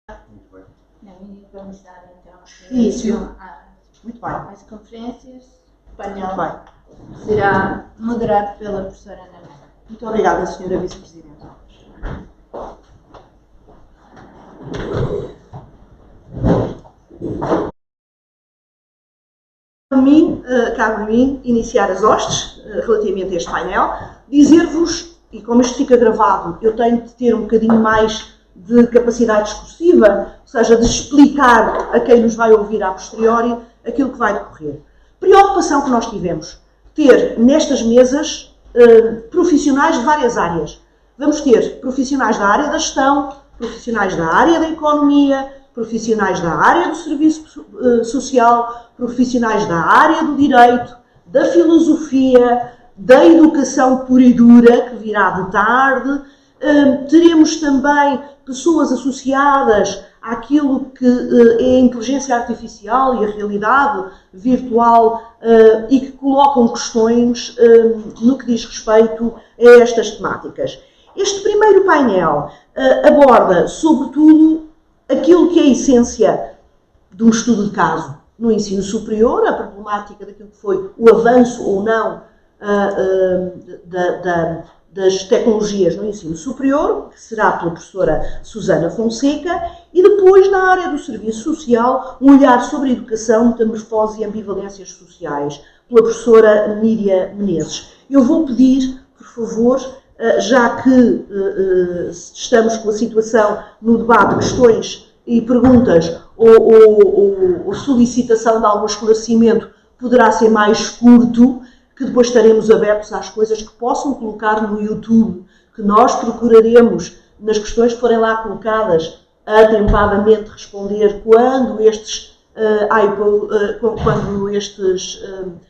Muito bem. Não, e vamos dar então Início. Muito bem. Às conferências. O painel Muito bem. será moderado pela professora Ana Maria. Muito obrigada, Sra. Vice-Presidente. Cabe-me iniciar as hostes relativamente a este painel, dizer-vos, e como isto fica gravado, eu tenho de ter um bocadinho mais de capacidade discursiva, ou seja, de explicar a quem nos vai ouvir a posteriori aquilo que vai decorrer. Preocupação que nós tivemos, ter nestas mesas profissionais de várias áreas. Vamos ter profissionais da área da gestão, profissionais da área da economia, profissionais da área do serviço social, profissionais da área do direito, da filosofia, da educação pura e dura, que virá de tarde. Teremos também pessoas associadas àquilo que é a inteligência artificial e a realidade virtual e que colocam questões no que diz respeito a estas temáticas. Este primeiro painel aborda, sobretudo, aquilo que é a essência de um estudo de caso no ensino superior, a problemática daquilo que foi o avanço ou não das tecnologias no ensino superior, que será pela professora Susana Fonseca, e depois, na área do serviço social, um olhar sobre a educação, metamorfose e ambivalências sociais, pela professora Míria Menezes. Eu vou pedir, por favor, já que estamos com a situação no debate de questões e perguntas ou solicitação de algum esclarecimento poderá ser mais curto, que depois estaremos abertos às coisas que possam colocar no YouTube, que nós procuraremos, nas questões que forem lá colocadas, atempadamente responder quando estes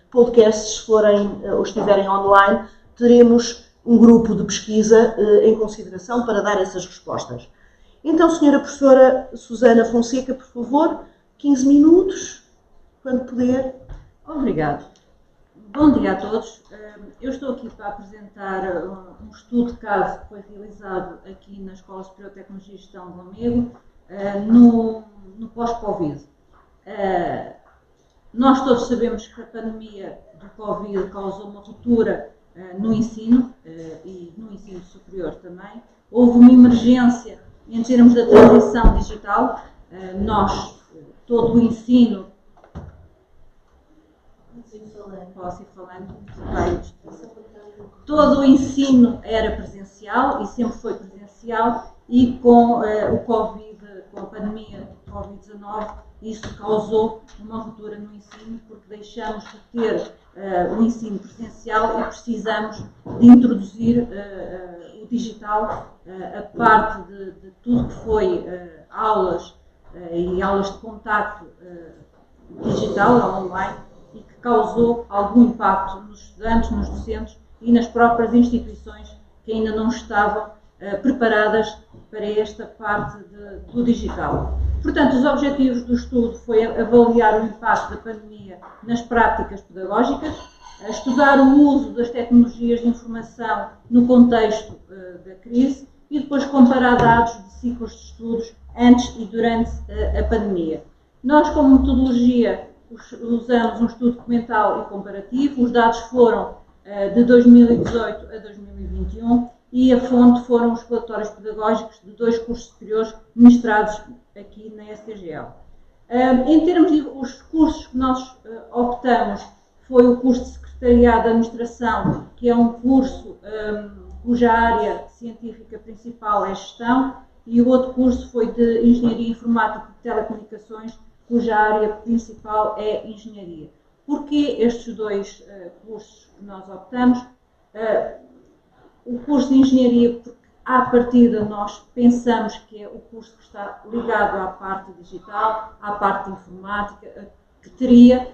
podcasts forem ou estiverem online, teremos um grupo de pesquisa em consideração para dar essas respostas. Então, Sra. Professora Susana Fonseca, por favor, 15 minutos, quando puder. Obrigado. Bom dia a todos. Eu estou aqui para apresentar um estudo de caso que foi realizado aqui na Escola Superior de Tecnologia e Gestão de Lamego, no pós-Covid. Nós todos sabemos que a pandemia do Covid causou uma ruptura no ensino e no ensino superior também. Houve uma emergência em termos da transição digital. Todo o ensino... Posso ir falando? Todo o ensino era presencial e sempre foi presencial, e com o Covid, com a pandemia do Covid-19, isso causou uma ruptura no ensino, porque deixamos de ter o ensino presencial e precisamos de introduzir o digital, a parte de tudo que foi aulas e aulas de contacto digital, online, e que causou algum impacto nos estudantes, nos docentes e nas próprias instituições que ainda não estavam preparadas para esta parte do digital. Portanto, os objetivos do estudo foi avaliar o impacto da pandemia nas práticas pedagógicas, estudar o uso das tecnologias de informação no contexto da crise e depois comparar dados de ciclos de estudos antes e durante a pandemia. Nós, como metodologia, usamos um estudo documental e comparativo. Os dados foram de 2018 a 2021 e a fonte foram os relatórios pedagógicos de 2 cursos superiores ministrados aqui na STGL. Em termos de os cursos que nós optamos, foi o curso de Secretariado de Administração, que é um curso cuja área científica principal é gestão, e o outro curso foi de Engenharia Informática e Telecomunicações, cuja área principal é engenharia. Porquê estes 2 cursos que nós optamos? O curso de engenharia, porque à partida nós pensamos que é o curso que está ligado à parte digital, à parte informática, que teria,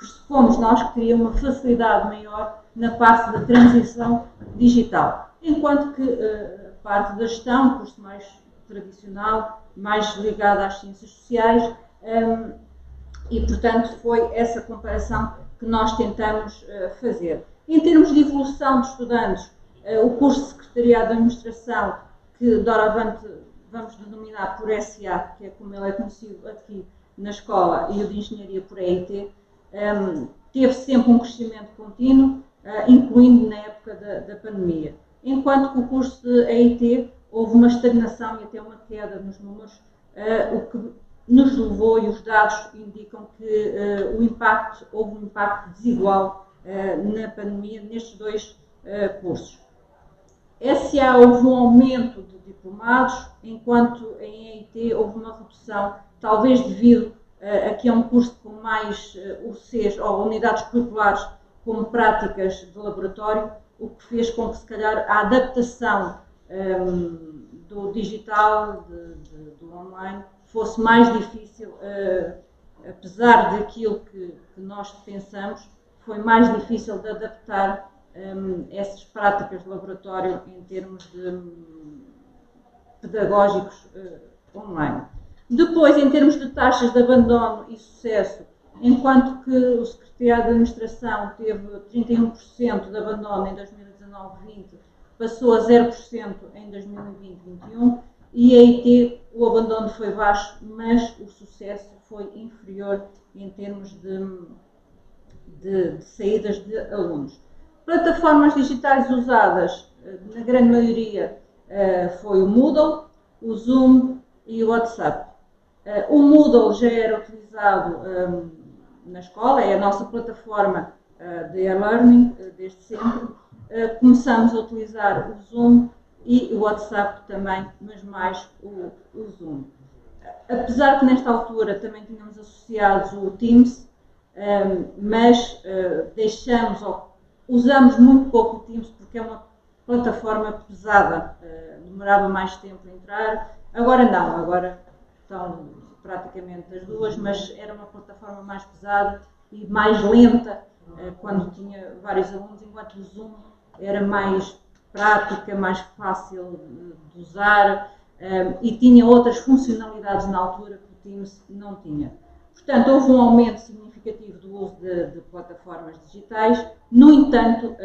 pressupomos nós que teria uma facilidade maior na parte da transição digital. Enquanto que a parte da gestão, um curso mais tradicional, mais ligado às ciências sociais, e portanto foi essa comparação que nós tentamos fazer. Em termos de evolução de estudantes, o curso de Secretariado de Administração, que doravante vamos denominar por SA, que é como ele é conhecido aqui na escola, e o de Engenharia por EIT, teve sempre um crescimento contínuo, incluindo na época da pandemia. Enquanto que o curso de EIT houve uma estagnação e até uma queda nos números, o que nos levou, e os dados indicam que houve um impacto desigual na pandemia nestes dois cursos. SA houve um aumento de diplomados, enquanto em EIT houve uma redução, talvez devido a que é um curso com mais UCs ou unidades curriculares como práticas de laboratório, o que fez com que, se calhar, a adaptação do digital, do online, fosse mais difícil, apesar daquilo que nós pensamos, foi mais difícil de adaptar essas práticas de laboratório em termos de pedagógicos online. Depois, em termos de taxas de abandono e sucesso, enquanto que o Secretariado de Administração teve 31% de abandono em 2019-20, passou a 0% em 2020-21, e a EIT o abandono foi baixo, mas o sucesso foi inferior em termos de saídas de alunos. Plataformas digitais usadas, na grande maioria, foi o Moodle, o Zoom e o WhatsApp. O Moodle já era utilizado na escola, é a nossa plataforma de e-learning desde sempre. Começamos a utilizar o Zoom e o WhatsApp também, mas mais o Zoom. Apesar que nesta altura também tínhamos associados o Teams, mas usamos muito pouco o Teams porque é uma plataforma pesada, demorava mais tempo a entrar. Agora não, agora estão praticamente as duas, mas era uma plataforma mais pesada e mais lenta quando tinha vários alunos, enquanto o Zoom era mais prática, mais fácil de usar e tinha outras funcionalidades na altura que o Teams não tinha. Portanto, houve um aumento significativo do uso de plataformas digitais. No entanto,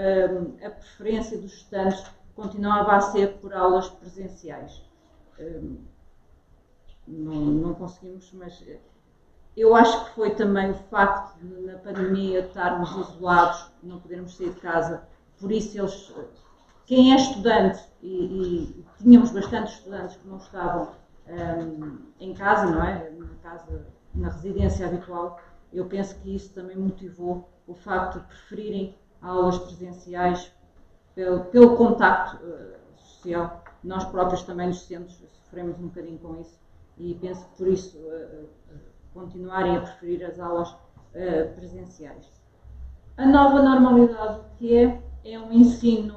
a preferência dos estudantes continuava a ser por aulas presenciais. Não conseguimos, mas eu acho que foi também o facto de, na pandemia, estarmos isolados, não podermos sair de casa. Por isso, quem é estudante, e tínhamos bastantes estudantes que não estavam em casa, não é? Na residência habitual, eu penso que isso também motivou o facto de preferirem aulas presenciais pelo contacto social. Nós próprios também nos centros sofremos um bocadinho com isso e penso que por isso continuarem a preferir as aulas presenciais. A nova normalidade que é um ensino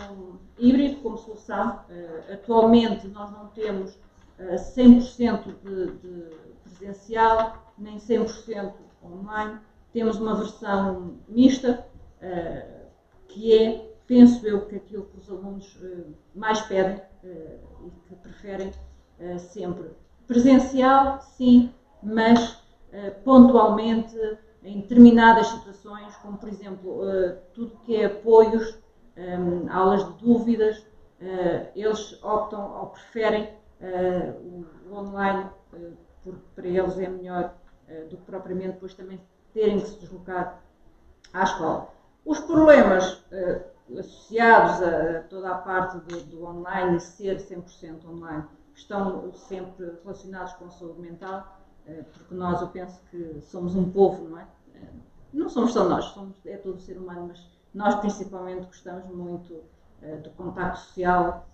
híbrido como solução. Atualmente nós não temos 100% de presencial, nem 100% online. Temos uma versão mista, que penso eu, que aquilo que os alunos mais pedem e que preferem sempre. Presencial, sim, mas pontualmente, em determinadas situações, como por exemplo, tudo que é apoios, aulas de dúvidas, eles optam ou preferem o online, porque para eles é melhor do que propriamente depois também terem que se deslocar à escola. Os problemas associados a toda a parte do online e ser 100% online estão sempre relacionados com a saúde mental, porque nós, eu penso que somos um povo, não é? Não somos só nós, é todo o ser humano, mas nós principalmente gostamos muito do contacto social,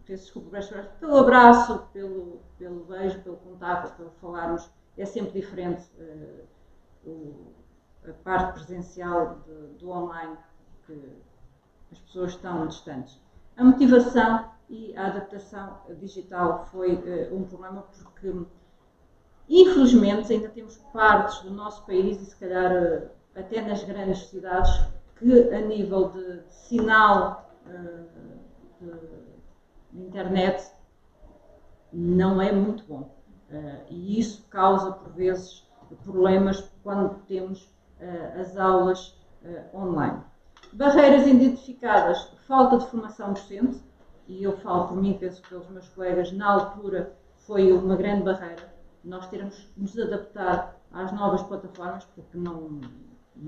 peço desculpa pelo abraço, pelo beijo, pelo contacto, pelo falarmos. É sempre diferente a parte presencial do online, que as pessoas estão distantes. A motivação e a adaptação digital foi um problema porque, infelizmente, ainda temos partes do nosso país e se calhar até nas grandes cidades que, a nível de sinal de internet, não é muito bom. E isso causa, por vezes, problemas quando temos as aulas online. Barreiras identificadas: falta de formação docente. e eu falo por mim, penso que pelos meus colegas, na altura foi uma grande barreira, nós termos que nos adaptar às novas plataformas, porque não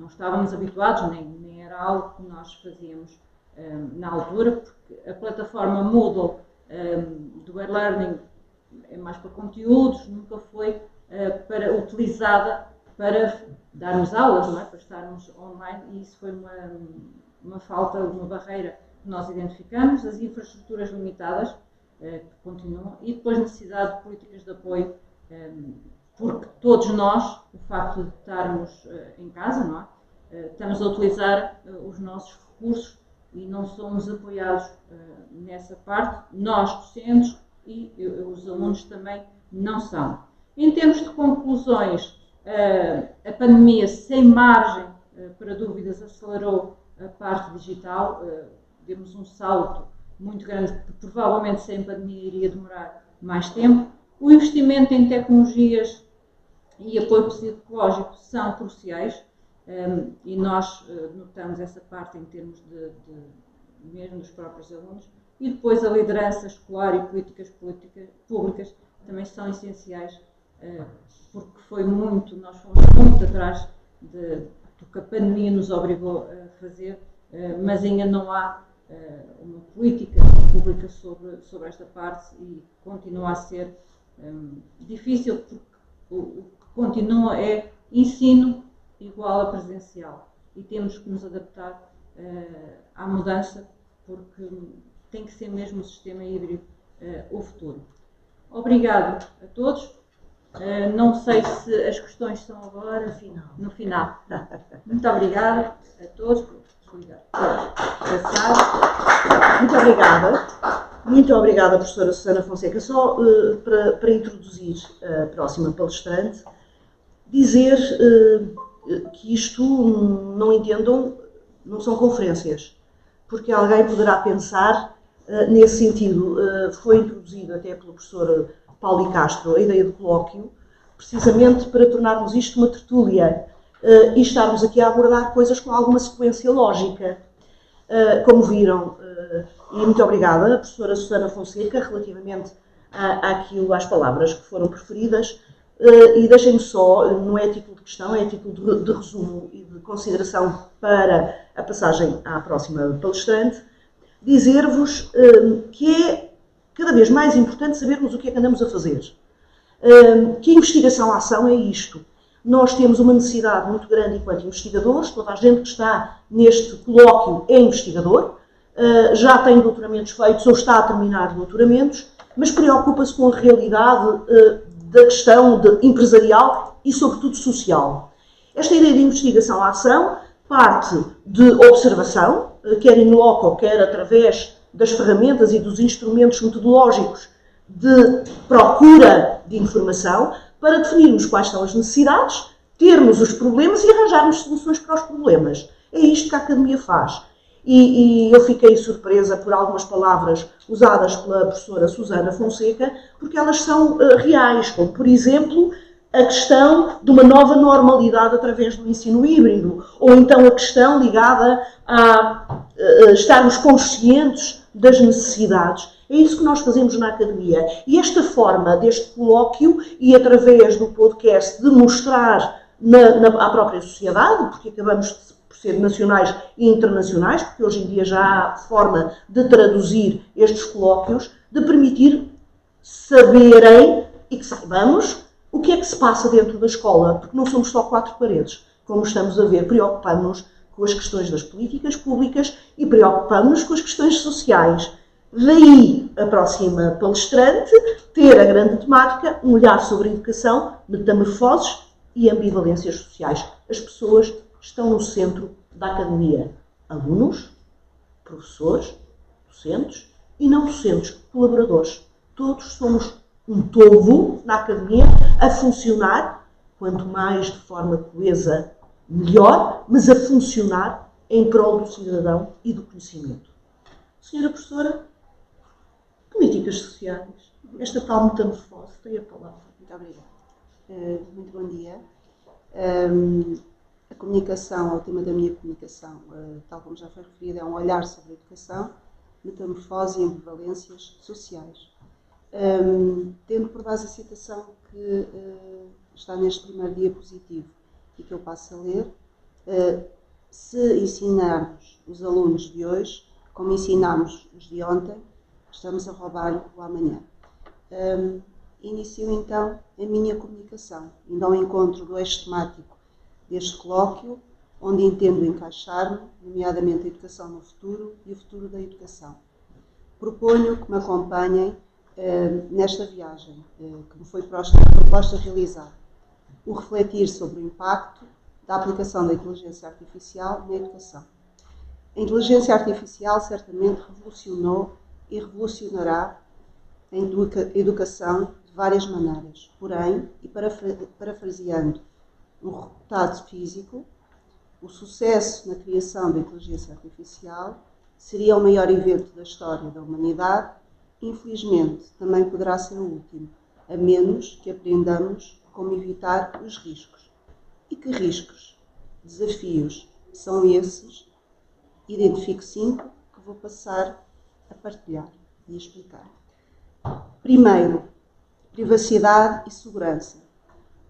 estávamos habituados, nem era algo que nós fazíamos na altura, porque a plataforma Moodle do e-learning é mais para conteúdos, nunca foi utilizada para darmos aulas, não é? Para estarmos online, e isso foi uma falta, uma barreira que nós identificamos, as infraestruturas limitadas, que continuam, e depois necessidade de políticas de apoio, porque todos nós, o facto de estarmos em casa, não é? Estamos a utilizar os nossos recursos e não somos apoiados nessa parte, nós docentes e os alunos também não são. Em termos de conclusões, a pandemia, sem margem para dúvidas, acelerou a parte digital, demos um salto muito grande que provavelmente sem pandemia iria demorar mais tempo. O investimento em tecnologias e apoio psicológico são cruciais, e nós notamos essa parte em termos de mesmo dos próprios alunos, e depois a liderança escolar e políticas públicas também são essenciais, porque nós fomos muito atrás do que a pandemia nos obrigou a fazer, mas ainda não há uma política pública sobre esta parte, e continua a ser difícil, porque o que continua é ensino igual a presencial, e temos que nos adaptar à mudança, porque tem que ser mesmo o sistema híbrido o futuro. Obrigado a todos. Não sei se as questões são agora, no final. Muito obrigada a todos por desligar. Muito obrigada. Muito obrigada, professora Susana Fonseca. Só para introduzir a próxima palestrante, dizer que isto, não entendam, não são conferências, porque alguém poderá pensar nesse sentido. Foi introduzido até pelo professor Paulo Castro a ideia do colóquio, precisamente para tornarmos isto uma tertúlia e estarmos aqui a abordar coisas com alguma sequência lógica. Como viram, e muito obrigada, a professora Susana Fonseca, relativamente às palavras que foram preferidas, e deixem-me só, não é título de questão, é título de resumo e de consideração para a passagem à próxima palestrante, dizer-vos que é cada vez mais importante sabermos o que é que andamos a fazer. Que a investigação-ação é isto. Nós temos uma necessidade muito grande enquanto investigadores, toda a gente que está neste colóquio é investigador, já tem doutoramentos feitos ou está a terminar doutoramentos, mas preocupa-se com a realidade da questão empresarial e, sobretudo, social. Esta ideia de investigação-ação parte de observação, quer in loco, quer através das ferramentas e dos instrumentos metodológicos de procura de informação, para definirmos quais são as necessidades, termos os problemas e arranjarmos soluções para os problemas. É isto que a Academia faz. E eu fiquei surpresa por algumas palavras usadas pela professora Susana Fonseca, porque elas são reais, como, por exemplo, a questão de uma nova normalidade através do ensino híbrido, ou então a questão ligada a estarmos conscientes das necessidades. É isso que nós fazemos na Academia. E esta forma deste colóquio, e através do podcast, de mostrar à própria sociedade, porque acabamos por ser nacionais e internacionais, porque hoje em dia já há forma de traduzir estes colóquios, de permitir saberem e que saibamos o que é que se passa dentro da escola, porque não somos só quatro paredes, como estamos a ver, preocupamos-nos com as questões das políticas públicas e preocupamos-nos com as questões sociais. Daí a próxima palestrante ter a grande temática, um olhar sobre a educação, metamorfoses e ambivalências sociais. As pessoas estão no centro da Academia. Alunos, professores, docentes e não docentes, colaboradores. Todos somos um todo na Academia a funcionar, quanto mais de forma coesa, melhor, mas a funcionar em prol do cidadão e do conhecimento. Senhora professora, políticas sociais, esta tal metamorfose, tem a palavra. Muito obrigada. Muito bom dia. A comunicação, o tema da minha comunicação, tal como já foi referido, é um olhar sobre a educação. metamorfose e ambivalências sociais. Tendo por base a citação que está neste primeiro diapositivo e que eu passo a ler, se ensinarmos os alunos de hoje como ensinámos os de ontem, estamos a roubar o amanhã. Inicio então a minha comunicação, indo ao encontro do eixo temático deste colóquio, onde entendo encaixar-me, nomeadamente a educação no futuro e o futuro da educação. Proponho que me acompanhem nesta viagem que me foi proposta realizar, o refletir sobre o impacto da aplicação da inteligência artificial na educação. A inteligência artificial certamente revolucionou e revolucionará a educação de várias maneiras, porém, e parafraseando um reputado físico, o sucesso na criação da inteligência artificial seria o maior evento da história da humanidade. Infelizmente, também poderá ser o último, a menos que aprendamos como evitar os riscos. E que riscos? Desafios são esses? Identifico 5 que vou passar a partilhar e explicar. Primeiro, privacidade e segurança.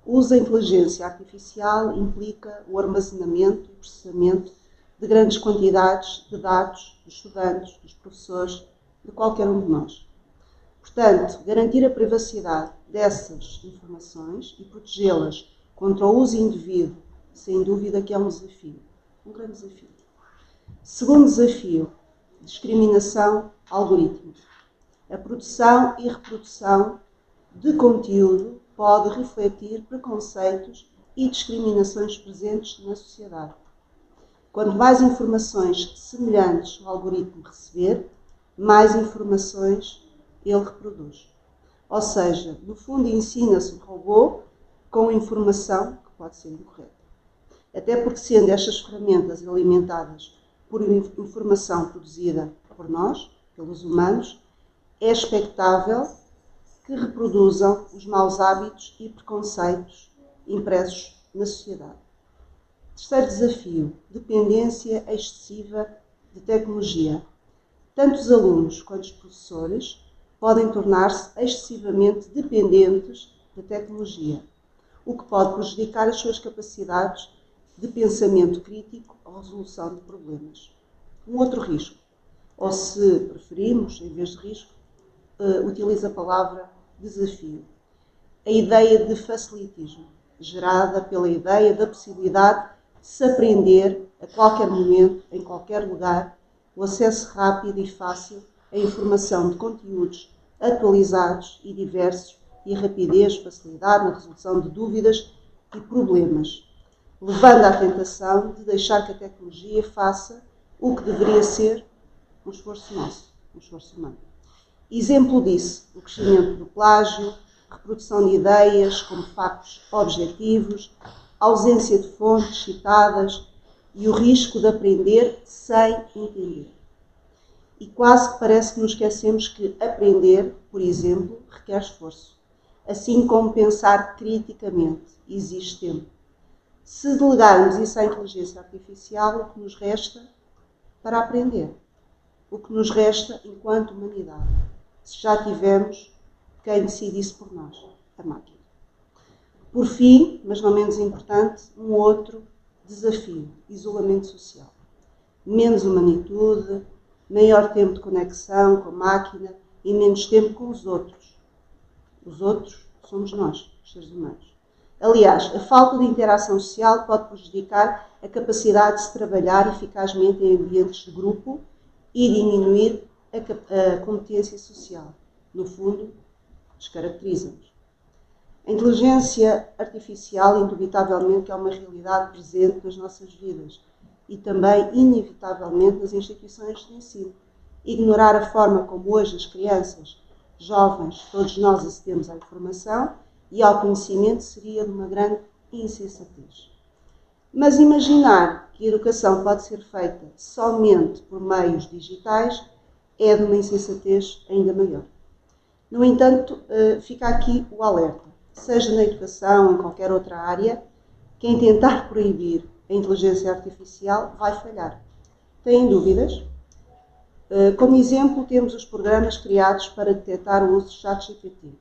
O uso da inteligência artificial implica o armazenamento e processamento de grandes quantidades de dados dos estudantes, dos professores, de qualquer um de nós. Portanto, garantir a privacidade dessas informações e protegê-las contra o uso indevido, sem dúvida que é um desafio, um grande desafio. Segundo desafio, discriminação algorítmica. A produção e reprodução de conteúdo pode refletir preconceitos e discriminações presentes na sociedade. Quanto mais informações semelhantes o algoritmo receber, mais informações ele reproduz. Ou seja, no fundo ensina-se o robô com informação que pode ser incorreta. Até porque, sendo estas ferramentas alimentadas por informação produzida por nós, pelos humanos, é expectável que reproduzam os maus hábitos e preconceitos impressos na sociedade. Terceiro desafio, dependência excessiva de tecnologia. Tanto os alunos quanto os professores podem tornar-se excessivamente dependentes da tecnologia, o que pode prejudicar as suas capacidades de pensamento crítico ou resolução de problemas. Um outro risco, ou se preferimos, em vez de risco, utiliza a palavra desafio. A ideia de facilitismo, gerada pela ideia da possibilidade de se aprender a qualquer momento, em qualquer lugar, o acesso rápido e fácil à informação de conteúdos atualizados e diversos e a rapidez, facilidade na resolução de dúvidas e problemas, levando à tentação de deixar que a tecnologia faça o que deveria ser um esforço nosso, um esforço humano. Exemplo disso, o crescimento do plágio, reprodução de ideias como factos objetivos, ausência de fontes citadas e o risco de aprender sem entender. E quase que parece que nos esquecemos que aprender, por exemplo, requer esforço, assim como pensar criticamente, exige tempo. Se delegarmos isso à inteligência artificial, o que nos resta para aprender? O que nos resta enquanto humanidade? Se já tivemos quem decidisse por nós, a máquina. Por fim, mas não menos importante, um outro desafio, isolamento social. Menos humanitude, maior tempo de conexão com a máquina e menos tempo com os outros. Os outros somos nós, os seres humanos. Aliás, a falta de interação social pode prejudicar a capacidade de se trabalhar eficazmente em ambientes de grupo e diminuir a competência social. No fundo, descaracteriza-nos. A inteligência artificial, indubitavelmente, é uma realidade presente nas nossas vidas e também, inevitavelmente, nas instituições de ensino. Ignorar a forma como hoje as crianças, jovens, todos nós acedemos à informação e ao conhecimento seria de uma grande insensatez. Mas imaginar que a educação pode ser feita somente por meios digitais é de uma insensatez ainda maior. No entanto, fica aqui o alerta. Seja na educação ou em qualquer outra área, quem tentar proibir a inteligência artificial vai falhar. Têm dúvidas? Como exemplo, temos os programas criados para detectar o uso de ChatGPT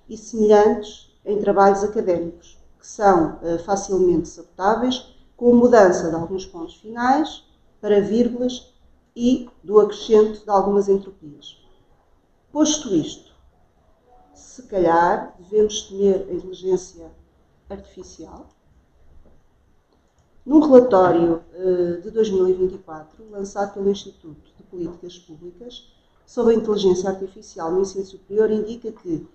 e semelhantes em trabalhos académicos, que são facilmente sabotáveis, com mudança de alguns pontos finais para vírgulas e do acrescento de algumas entropias. Posto isto, se calhar devemos temer a inteligência artificial. Num relatório de 2024, lançado pelo Instituto de Políticas Públicas sobre a inteligência artificial no ensino superior, indica que,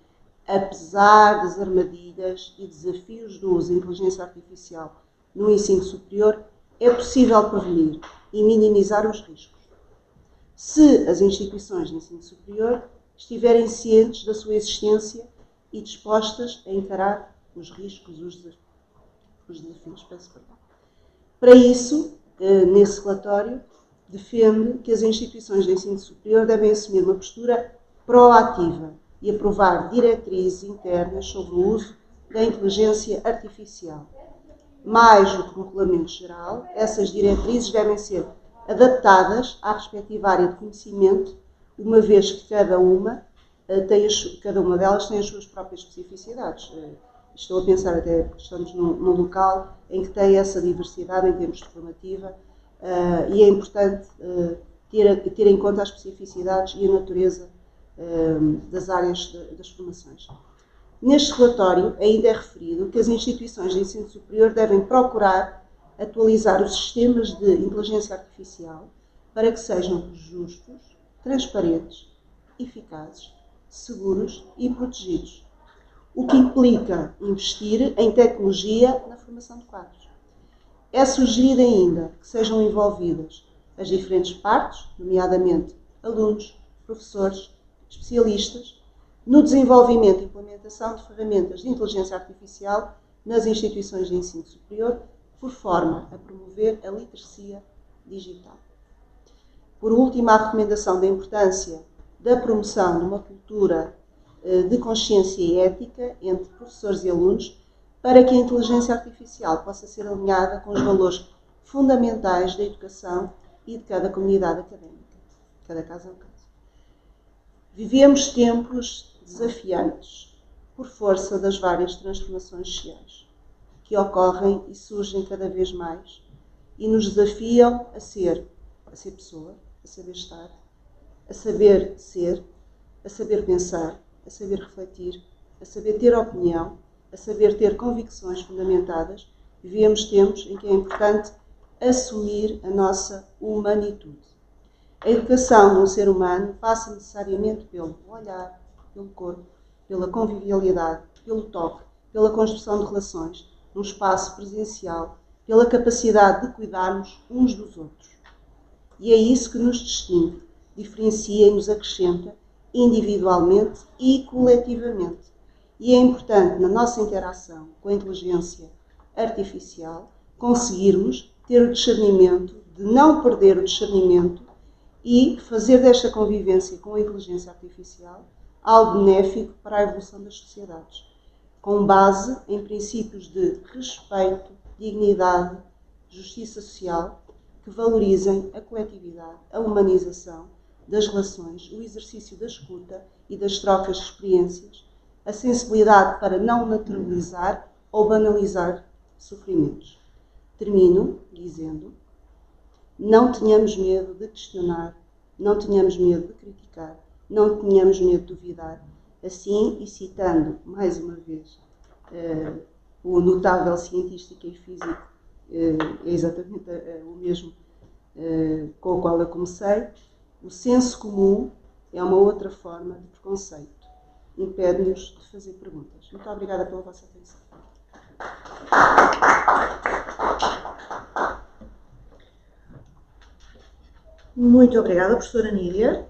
apesar das armadilhas e desafios do uso da inteligência artificial no ensino superior, é possível prevenir e minimizar os riscos, se as instituições de ensino superior estiverem cientes da sua existência e dispostas a encarar os riscos, os desafios. Peço perdão. Para isso, nesse relatório, defende que as instituições de ensino superior devem assumir uma postura proativa e aprovar diretrizes internas sobre o uso da inteligência artificial. Mais do que no Regulamento Geral, essas diretrizes devem ser adaptadas à respectiva área de conhecimento, uma vez que cada uma delas tem as suas próprias especificidades. Estou a pensar até porque estamos num local em que tem essa diversidade em termos de formativa e é importante ter em conta as especificidades e a natureza das áreas das formações. Neste relatório ainda é referido que as instituições de ensino superior devem procurar atualizar os sistemas de inteligência artificial para que sejam justos, transparentes, eficazes, seguros e protegidos, o que implica investir em tecnologia na formação de quadros. É sugerido ainda que sejam envolvidas as diferentes partes, nomeadamente alunos, professores, especialistas, no desenvolvimento e implementação de ferramentas de inteligência artificial nas instituições de ensino superior, por forma a promover a literacia digital. Por último, a recomendação da importância da promoção de uma cultura de consciência e ética entre professores e alunos para que a inteligência artificial possa ser alinhada com os valores fundamentais da educação e de cada comunidade académica. Cada caso é um caso. Vivemos tempos desafiantes por força das várias transformações sociais que ocorrem e surgem cada vez mais e nos desafiam a ser pessoa, a saber estar, a saber ser, a saber pensar, a saber refletir, a saber ter opinião, a saber ter convicções fundamentadas. Vivemos tempos em que é importante assumir a nossa humanitude. A educação de um ser humano passa necessariamente pelo olhar, pelo corpo, pela convivialidade, pelo toque, pela construção de relações, num espaço presencial, pela capacidade de cuidarmos uns dos outros. E é isso que nos distingue, diferencia e nos acrescenta individualmente e coletivamente. E é importante, na nossa interação com a inteligência artificial, conseguirmos ter o discernimento, de não perder o discernimento e fazer desta convivência com a inteligência artificial algo benéfico para a evolução das sociedades, com base em princípios de respeito, dignidade, justiça social, que valorizem a coletividade, a humanização das relações, o exercício da escuta e das trocas de experiências, a sensibilidade para não naturalizar ou banalizar sofrimentos. Termino dizendo: não tenhamos medo de questionar, não tenhamos medo de criticar, não tenhamos medo de duvidar. Assim, e citando mais uma vez o notável cientista e físico, é exatamente o mesmo com o qual eu comecei, o senso comum é uma outra forma de preconceito. Impede-nos de fazer perguntas. Muito obrigada pela vossa atenção. Muito obrigada, professora Nídia.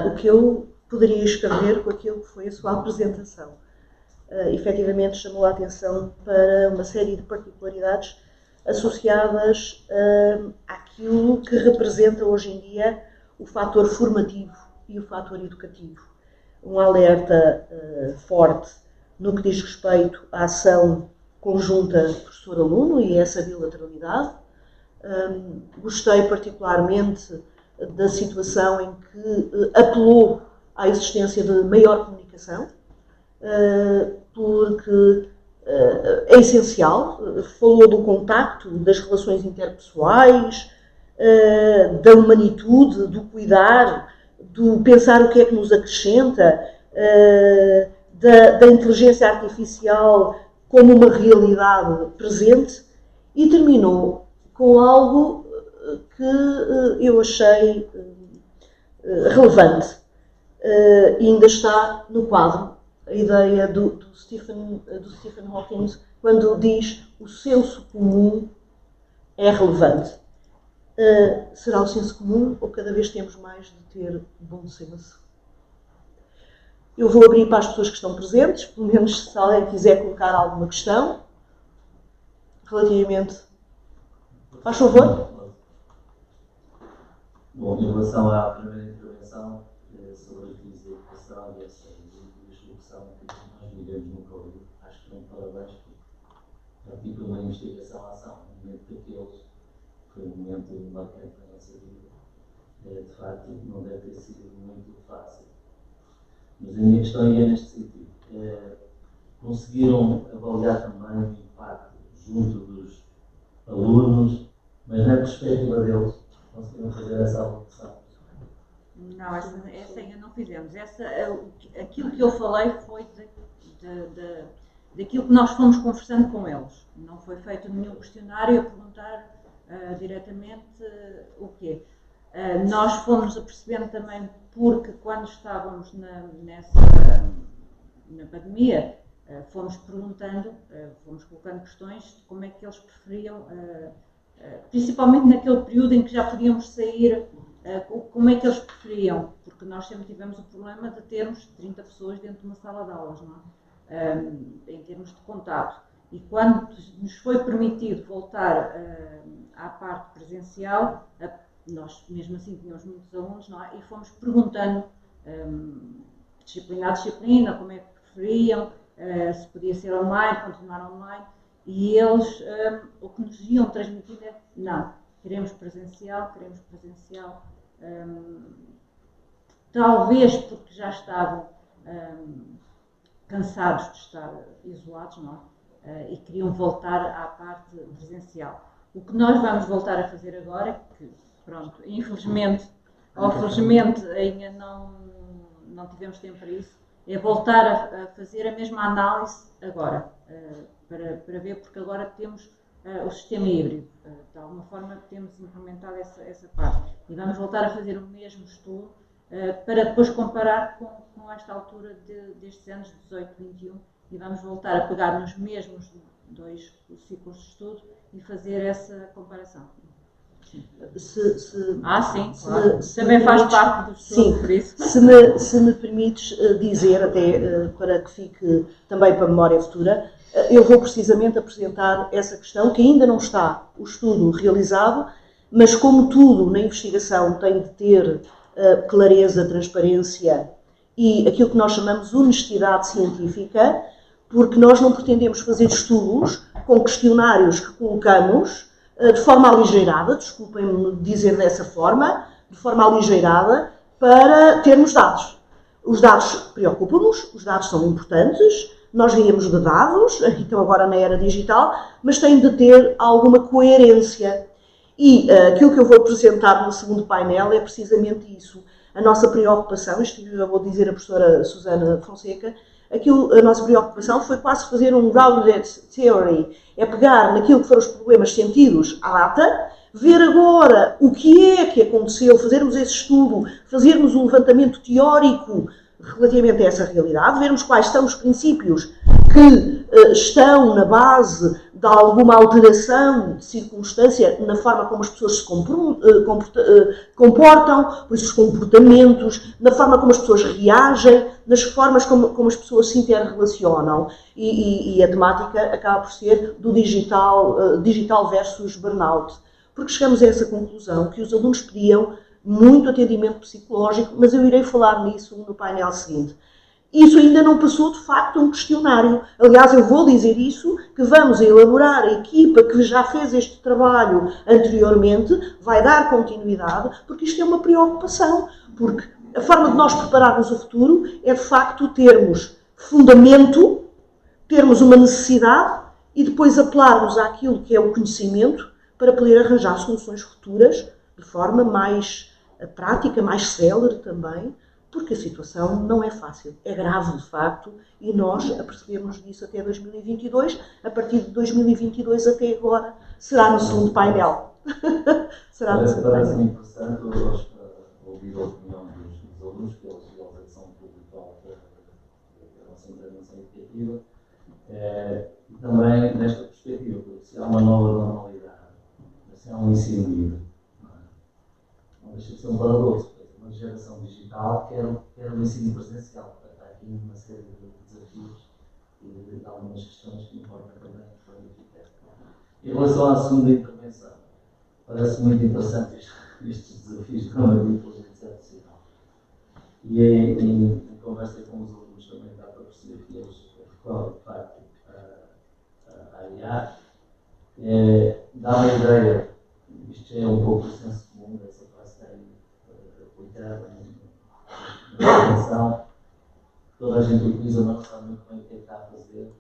O que eu poderia escrever com aquilo que foi a sua apresentação? Efetivamente chamou a atenção para uma série de particularidades associadas àquilo que representa hoje em dia o fator formativo e o fator educativo. Um alerta forte no que diz respeito à ação conjunta professor-aluno e essa bilateralidade. Gostei particularmente da situação em que apelou à existência de maior comunicação, porque é essencial, falou do contacto, das relações interpessoais, da humanitude, do cuidar, do pensar o que é que nos acrescenta, da inteligência artificial como uma realidade presente, e terminou com algo que eu achei relevante. E ainda está no quadro a ideia do Stephen Hawking, quando diz o senso comum é relevante. Será o senso comum ou cada vez temos mais de ter bom senso? Eu vou abrir para as pessoas que estão presentes, pelo menos se alguém quiser colocar alguma questão relativamente. Faz favor. Bom, em relação à primeira intervenção sobre a crise da educação e essa disrupção que nós vivemos no Covid, acho que parabéns porque articula uma investigação-ação, um momento daqueles, foi um momento marcante na nossa vida. De facto, não deve ter sido muito fácil. Mas a minha questão é neste sentido. Conseguiram avaliar também o impacto junto dos alunos, mas na perspectiva deles, conseguiram fazer essa avaliação? Não, essa ainda não fizemos. Aquilo que eu falei foi daquilo que nós fomos conversando com eles. Não foi feito nenhum questionário a perguntar diretamente o quê. Nós fomos apercebendo também, porque quando estávamos na pandemia, fomos perguntando, fomos colocando questões de como é que eles preferiam, principalmente naquele período em que já podíamos sair, como é que eles preferiam, porque nós sempre tivemos o problema de termos 30 pessoas dentro de uma sala de aulas, não é? Em termos de contato. E quando nos foi permitido voltar à parte presencial, nós mesmo assim tínhamos muitos alunos, não é? E fomos perguntando, disciplina a disciplina, como é que preferiam, se podia ser online, continuar online, e eles o que nos iam transmitindo é: não, queremos presencial. Talvez porque já estavam cansados de estar isolados, não é? E queriam voltar à parte presencial. O que nós vamos voltar a fazer agora, que pronto, infelizmente ou felizmente ainda não tivemos tempo para isso, é voltar a fazer a mesma análise agora, para ver, porque agora temos o sistema híbrido, de alguma forma temos implementado essa parte, e vamos voltar a fazer o mesmo estudo para depois comparar com esta altura destes anos 18 e 21, e vamos voltar a pegar nos mesmos 2 ciclos de estudo e fazer essa comparação. Sim, claro. Também faz parte do estudo, por isso. Se me permites dizer, até para que fique também para a memória futura, eu vou precisamente apresentar essa questão, que ainda não está o estudo realizado, mas como tudo na investigação tem de ter clareza, transparência e aquilo que nós chamamos de honestidade científica, porque nós não pretendemos fazer estudos com questionários que colocamos de forma aligeirada, desculpem-me dizer dessa forma, de forma aligeirada, para termos dados. Os dados preocupam-nos, os dados são importantes, nós vivemos de dados, então agora na era digital, mas têm de ter alguma coerência. E aquilo que eu vou apresentar no segundo painel é precisamente isso. A nossa preocupação, isto eu vou dizer a professora Susana Fonseca, a nossa preocupação foi quase fazer um grounded theory, é pegar naquilo que foram os problemas sentidos à data, ver agora o que é que aconteceu, fazermos esse estudo, fazermos um levantamento teórico relativamente a essa realidade, vermos quais são os princípios que estão na base de alguma alteração de circunstância na forma como as pessoas se comportam, por esses comportamentos, na forma como as pessoas reagem, nas formas como as pessoas se interrelacionam. E a temática acaba por ser do digital versus burnout. Porque chegamos a essa conclusão que os alunos pediam muito atendimento psicológico, mas eu irei falar nisso no painel seguinte. Isso ainda não passou, de facto, um questionário. Aliás, eu vou dizer isso, que vamos elaborar a equipa que já fez este trabalho anteriormente, vai dar continuidade, porque isto é uma preocupação. Porque a forma de nós prepararmos o futuro é, de facto, termos fundamento, termos uma necessidade e depois apelarmos àquilo que é o conhecimento para poder arranjar soluções futuras de forma mais prática, mais célere também, porque a situação não é fácil, é grave de facto, e nós apercebemos disso até 2022, a partir de 2022 até agora, será no segundo painel. Será no segundo painel. Parece-me interessante ouvir a opinião dos alunos, que eles são o público da nossa intervenção educativa, e também nesta perspectiva, porque se há uma nova normalidade, se há um ensino livre, não deixa de ser um paradoxo. Uma geração digital quer um ensino presencial. Há aqui uma série de desafios e de algumas questões que importam também clarificar. Em relação à segunda intervenção, parece muito interessante estes desafios de uma inteligência artificial. E em conversa com os alunos também dá para perceber que eles recorrem de facto à IA. Dá uma ideia, isto é um pouco o senso comum dessa classe aplicada na educação. Toda a gente utiliza, mas não sabe muito bem o que é que está a fazer.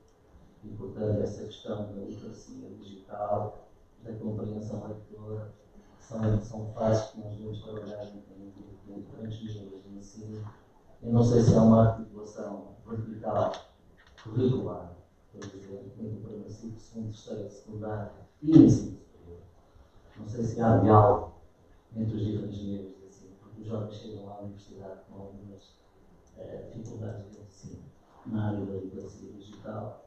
E, portanto, essa questão da literacia digital, da compreensão leitora, são fases que nós devemos trabalhar em diferentes níveis de ensino. Eu não sei se há uma articulação vertical curricular, por exemplo, entre o primeiro ciclo, segundo, terceiro, secundário e ensino superior. Não sei se há diálogo entre os diferentes níveis de ensino, porque os jovens chegam à universidade com algumas dificuldades de ensino na área da literacia digital.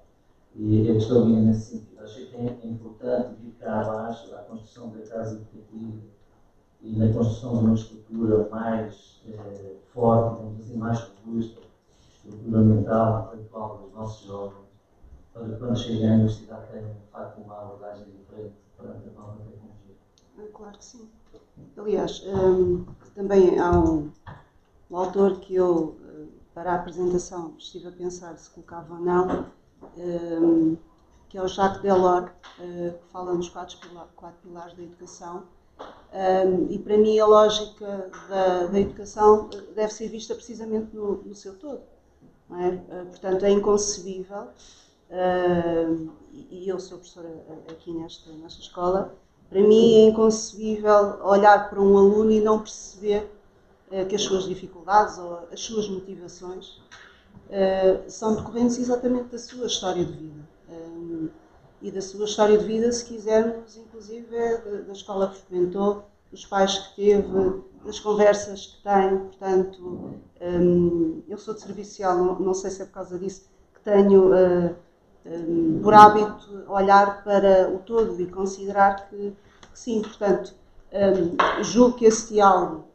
E a questão vinha nesse sentido. Achei que é importante vir cá abaixo à construção da casa educativa e na construção de uma estrutura mais forte, vamos dizer, mais robusta, estrutura mental, intelectual dos nossos jovens, para que quando cheguem à universidade tenham, de facto, uma abordagem diferente perante a nova tecnologia. Claro que sim. Aliás, também há um autor que eu, para a apresentação, estive a pensar se colocava ou não, que é o Jacques Delors, que fala nos quatro pilares da educação. E para mim a lógica da educação deve ser vista precisamente no seu todo. Não é? Portanto, é inconcebível, e eu sou professora aqui nesta escola, para mim é inconcebível olhar para um aluno e não perceber que as suas dificuldades ou as suas motivações são decorrentes exatamente da sua história de vida. E da sua história de vida, se quisermos, inclusive, da escola que frequentou, dos pais que teve, das conversas que tem. Portanto, eu sou de serviço social, não sei se é por causa disso, que tenho por hábito olhar para o todo e considerar que sim. Portanto, julgo que esse diálogo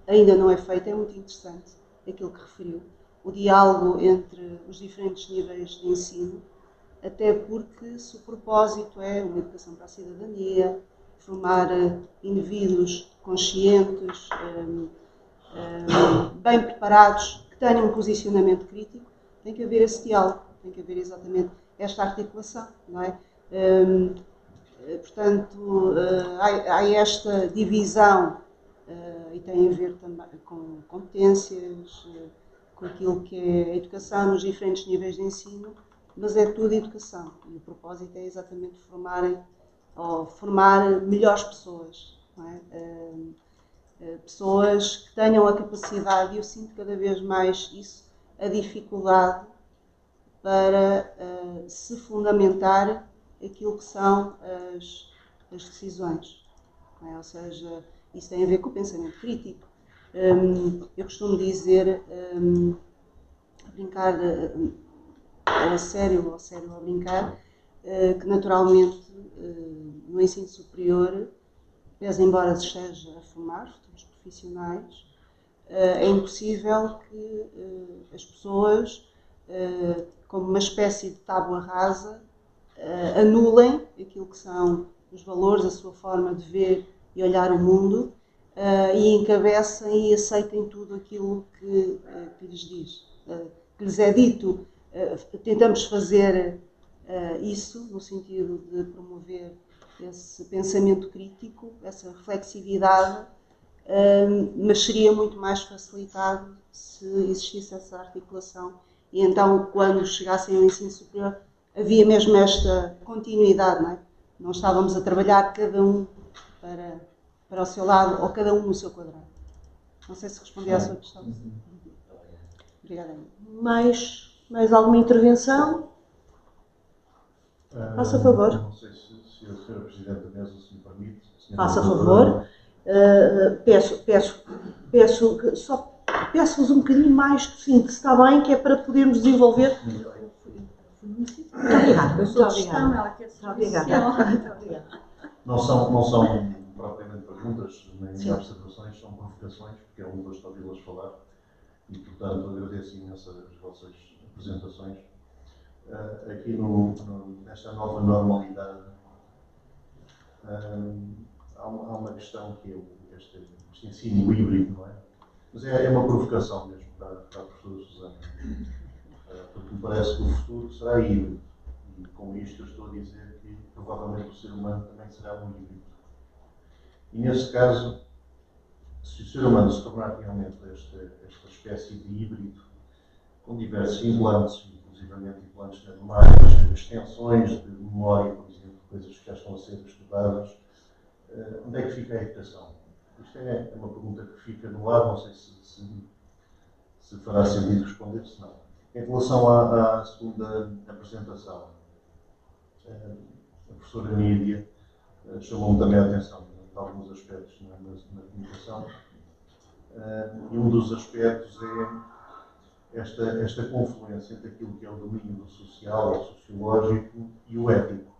ainda não é feito, é muito interessante aquilo que referiu. O diálogo entre os diferentes níveis de ensino, até porque se o propósito é uma educação para a cidadania, formar indivíduos conscientes, bem preparados, que tenham um posicionamento crítico, tem que haver esse diálogo, tem que haver exatamente esta articulação, não é? Portanto, há esta divisão e tem a ver também com competências, com aquilo que é a educação nos diferentes níveis de ensino, mas é tudo educação. E o propósito é exatamente formar melhores pessoas, não é? Pessoas que tenham a capacidade, e eu sinto cada vez mais isso, a dificuldade para se fundamentar aquilo que são as decisões. Não é? Ou seja, isso tem a ver com o pensamento crítico. Eu costumo dizer, a brincar, a sério a brincar, que naturalmente no ensino superior, pese embora se esteja a formar futuros profissionais, é impossível que as pessoas, como uma espécie de tábua rasa, anulem aquilo que são os valores, a sua forma de ver e olhar o mundo, e encabecem e aceitem tudo aquilo que lhes diz. que lhes é dito, tentamos fazer isso no sentido de promover esse pensamento crítico, essa reflexividade, mas seria muito mais facilitado se existisse essa articulação e então quando chegassem ao ensino superior havia mesmo esta continuidade, não é? Não estávamos a trabalhar cada um para o seu lado ou cada um no seu quadrado. Não sei se respondi à sua questão. Obrigada. Mais alguma intervenção? Faça favor. Não sei se a Sra. Presidente da Mesa se me permite. Faça favor. Peço-vos um bocadinho mais de síntese, está bem? Que é para podermos desenvolver. Muito obrigada. Eu sou de gestão, ela quer ser oficial. Não são propriamente perguntas, nem observações, são provocações, porque é um gosto ouvi-las falar e, portanto, agradeço imenso as vossas apresentações. Aqui nesta nova normalidade, há uma questão que é este ensino híbrido, não é? Mas é uma provocação mesmo para a professora Susana, porque me parece que o futuro será híbrido. E com isto eu estou a dizer que provavelmente o ser humano também será um híbrido. E nesse caso, se o ser humano se tornar realmente esta espécie de híbrido, com diversos implantes, inclusivamente implantes neurais, extensões de memória, por exemplo, coisas que já estão a ser estudadas, onde é que fica a educação? Isto é uma pergunta que fica no ar, não sei se fará sentido responder, se não. Em relação à segunda apresentação, a professora Nídia chamou-me também a atenção de alguns aspectos na comunicação, e um dos aspectos é esta confluência entre aquilo que é o domínio do social, o sociológico e o ético.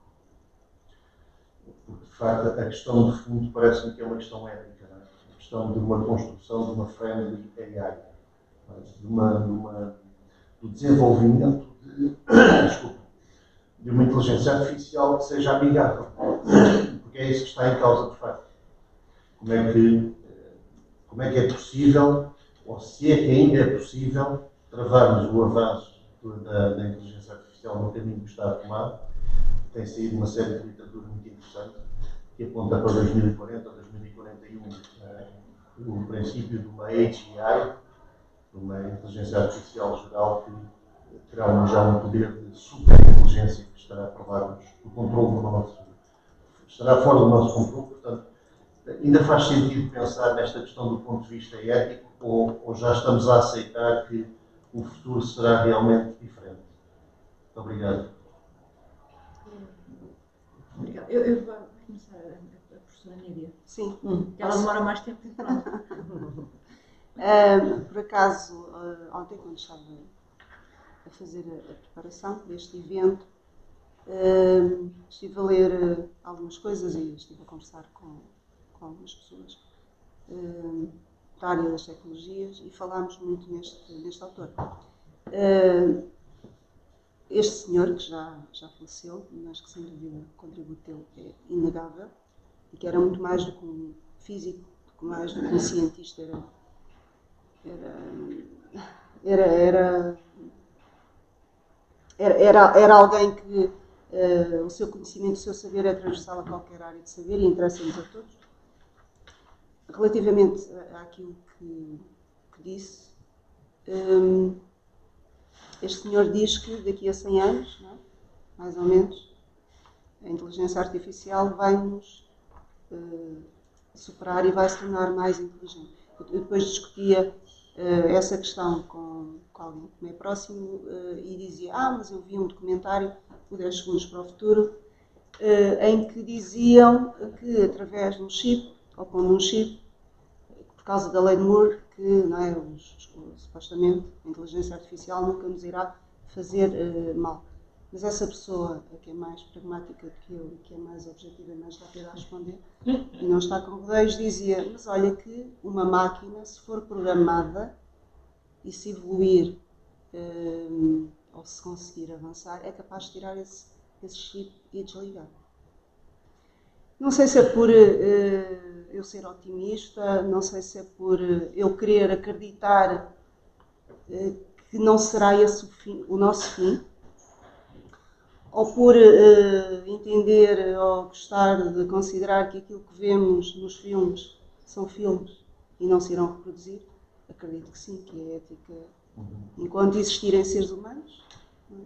Porque, de facto, a questão de fundo parece-me que é uma questão ética, não é? A questão de uma construção de uma friendly AI, do desenvolvimento de uma inteligência artificial que seja amigável, porque é isso que está em causa, de facto. Como é que é possível, ou se é que ainda é possível, travarmos o avanço da inteligência artificial no caminho que está a tomar. Tem saído uma série de literatura muito interessante, que aponta para 2040 ou 2041 o princípio de uma AGI, de uma inteligência artificial geral que terá já um poder de superinteligência que estará a provar-nos o controle do nosso, estará fora do nosso controle. Portanto, ainda faz sentido pensar nesta questão do ponto de vista ético ou já estamos a aceitar que o futuro será realmente diferente? Muito obrigado. Obrigada. Eu vou começar a professora Nídia. Sim. Que ela demora mais tempo em falar. Por acaso, ontem, quando estava a fazer a preparação deste evento, estive a ler algumas coisas e estive a conversar com algumas pessoas da área das tecnologias e falámos muito neste autor. Este senhor, que já faleceu, mas que sem dúvida o contributo dele é inegável e que era muito mais do que um físico, mais do que um cientista, era alguém que o seu conhecimento, o seu saber é transversal a qualquer área de saber e interessa-nos a todos. Relativamente àquilo que disse, este senhor diz que daqui a 100 anos, não é? Mais ou menos, a inteligência artificial vai-nos superar e vai se tornar mais inteligente. Eu depois discutia essa questão com alguém que me é próximo e dizia, mas eu vi um documentário, o 10 segundos para o futuro, em que diziam que através de um chip, ou pondo um chip, por causa da lei de Moore, que não é, supostamente a inteligência artificial nunca nos irá fazer mal. Mas essa pessoa, que é mais pragmática do que eu e que é mais objetiva e mais rápida a responder, e não está com rodeios, dizia, mas olha que uma máquina, se for programada e se evoluir ou se conseguir avançar, é capaz de tirar esse chip e desligar. Não sei se é por eu ser otimista, não sei se é por eu querer acreditar que não será esse o nosso fim, ou por entender ou gostar de considerar que aquilo que vemos nos filmes são filmes e não se irão reproduzir, acredito que sim, que a ética, enquanto existirem seres humanos, não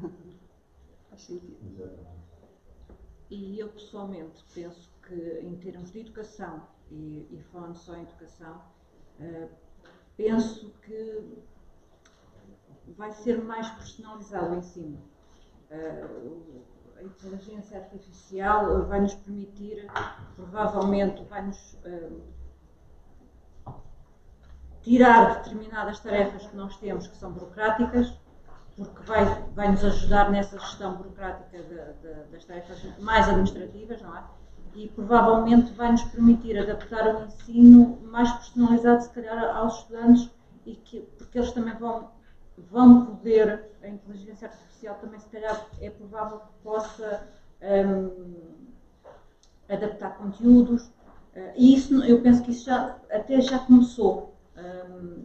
é? Faz sentido. E eu pessoalmente penso que em termos de educação, e falando só em educação, penso que vai ser mais personalizado o ensino. A inteligência artificial vai nos permitir, provavelmente vai-nos tirar determinadas tarefas que nós temos que são burocráticas, porque vai nos ajudar nessa gestão burocrática das tarefas mais administrativas, não é? E provavelmente vai nos permitir adaptar o ensino mais personalizado, se calhar, aos estudantes, porque eles também vão poder, a inteligência artificial também, se calhar, é provável que possa adaptar conteúdos, e isso, eu penso que isso até já começou,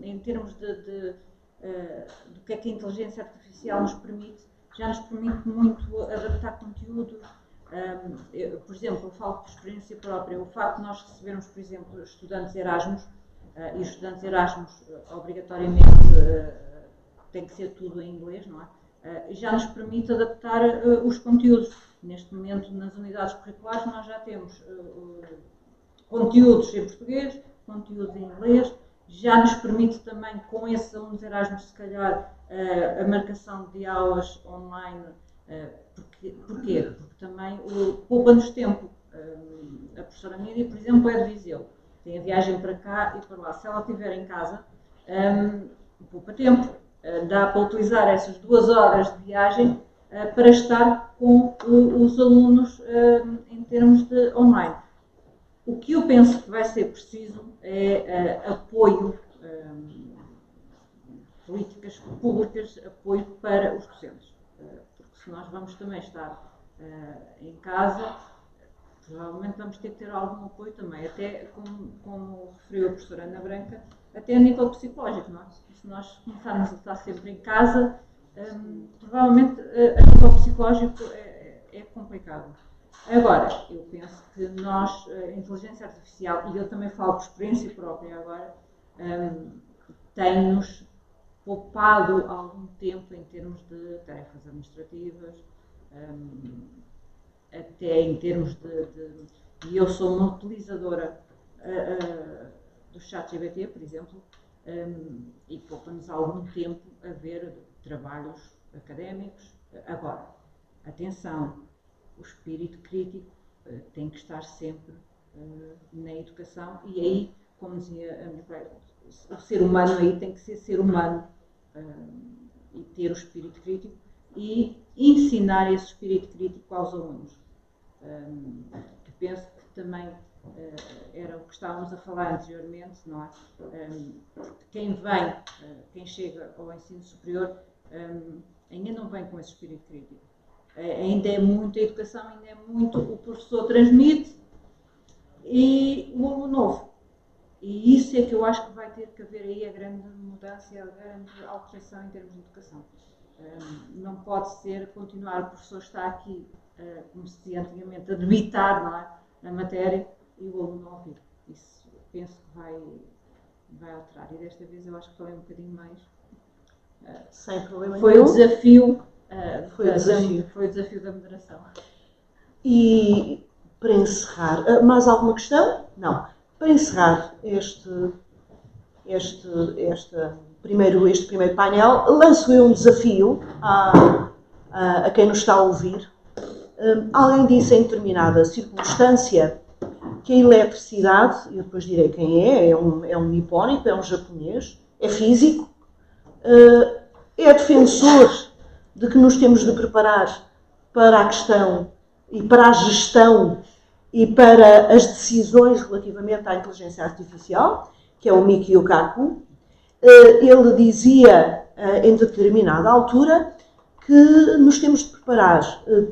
em termos do que é que a inteligência artificial nos permite, já nos permite muito adaptar conteúdos. Por exemplo, eu falo por experiência própria, o facto de nós recebermos, por exemplo, estudantes Erasmus, e os estudantes Erasmus obrigatoriamente tem que ser tudo em inglês, não é? Já nos permite adaptar os conteúdos. Neste momento, nas unidades curriculares, nós já temos conteúdos em português, conteúdos em inglês, já nos permite também, com esses alunos Erasmus, se calhar, a marcação de aulas online. Porquê? Porque também poupa-nos tempo. A professora Mídia, por exemplo, é de Viseu. Tem a viagem para cá e para lá. Se ela estiver em casa, poupa tempo. Dá para utilizar essas 2 horas de viagem para estar com os alunos em termos de online. O que eu penso que vai ser preciso é apoio, políticas públicas, apoio para os docentes. Porque se nós vamos também estar em casa, provavelmente vamos ter que ter algum apoio também, até como referiu a professora Ana Branca, até a nível psicológico, não é? Se nós começarmos a estar sempre em casa, provavelmente a nível psicológico é complicado. Agora, eu penso que nós, a inteligência artificial, e eu também falo por experiência própria agora, tem-nos poupado algum tempo em termos de tarefas administrativas, até em termos e eu sou uma utilizadora do ChatGPT, por exemplo, e poupa-nos algum tempo a ver trabalhos académicos. Agora, atenção, o espírito crítico tem que estar sempre na educação, e aí, como dizia a minha colega, o ser humano aí tem que ser humano e ter o espírito crítico e ensinar esse espírito crítico aos alunos. Que penso que também era o que estávamos a falar anteriormente, não é? Quem chega ao ensino superior ainda não vem com esse espírito crítico. Ainda é muito a educação, ainda é muito o professor transmite e o aluno novo. E isso é que eu acho que vai ter que haver aí a grande mudança e a grande alteração em termos de educação. Não pode ser continuar o professor está aqui, como se dizia antigamente, a debitar, não é, a matéria e o aluno ouvir. Isso penso que vai alterar. E desta vez eu acho que falei um bocadinho mais. Sem problema foi nenhum. O desafio. Foi o desafio da moderação. E para encerrar, mais alguma questão? Não. Para encerrar este primeiro painel, lanço eu um desafio a quem nos está a ouvir. Alguém disse em determinada circunstância que a eletricidade, eu depois direi quem é um nipónico, é um japonês, é físico, é defensor de que nos temos de preparar para a questão e para a gestão e para as decisões relativamente à inteligência artificial, que é o Mikio Kaku. Ele dizia, em determinada altura, que nos temos de preparar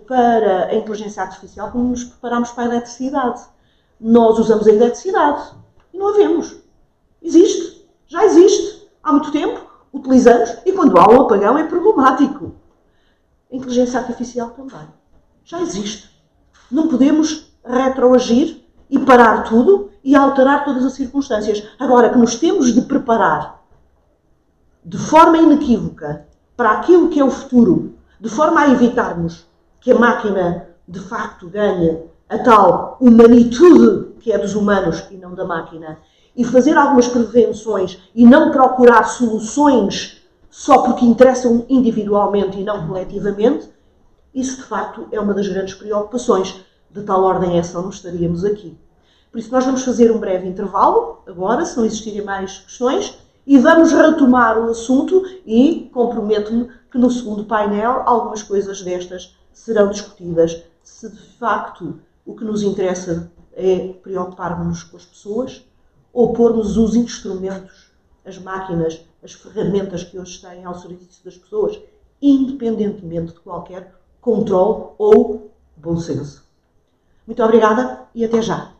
para a inteligência artificial como nos preparamos para a eletricidade. Nós usamos a eletricidade e não a vemos. Existe, já existe. há muito tempo, utilizamos, e quando há um apagão é problemático. A inteligência artificial também. Já existe. Não podemos retroagir e parar tudo e alterar todas as circunstâncias. Agora que nos temos de preparar de forma inequívoca para aquilo que é o futuro, de forma a evitarmos que a máquina de facto ganhe a tal humanitude que é dos humanos e não da máquina, e fazer algumas prevenções e não procurar soluções só porque interessam individualmente e não coletivamente, isso de facto é uma das grandes preocupações. De tal ordem essa não estaríamos aqui. Por isso nós vamos fazer um breve intervalo, agora, se não existirem mais questões, e vamos retomar o assunto e comprometo-me que no segundo painel algumas coisas destas serão discutidas. Se de facto o que nos interessa é preocupar-nos com as pessoas ou pormos os instrumentos, as máquinas, as ferramentas que hoje têm ao serviço das pessoas, independentemente de qualquer controle ou bom senso. Muito obrigada e até já.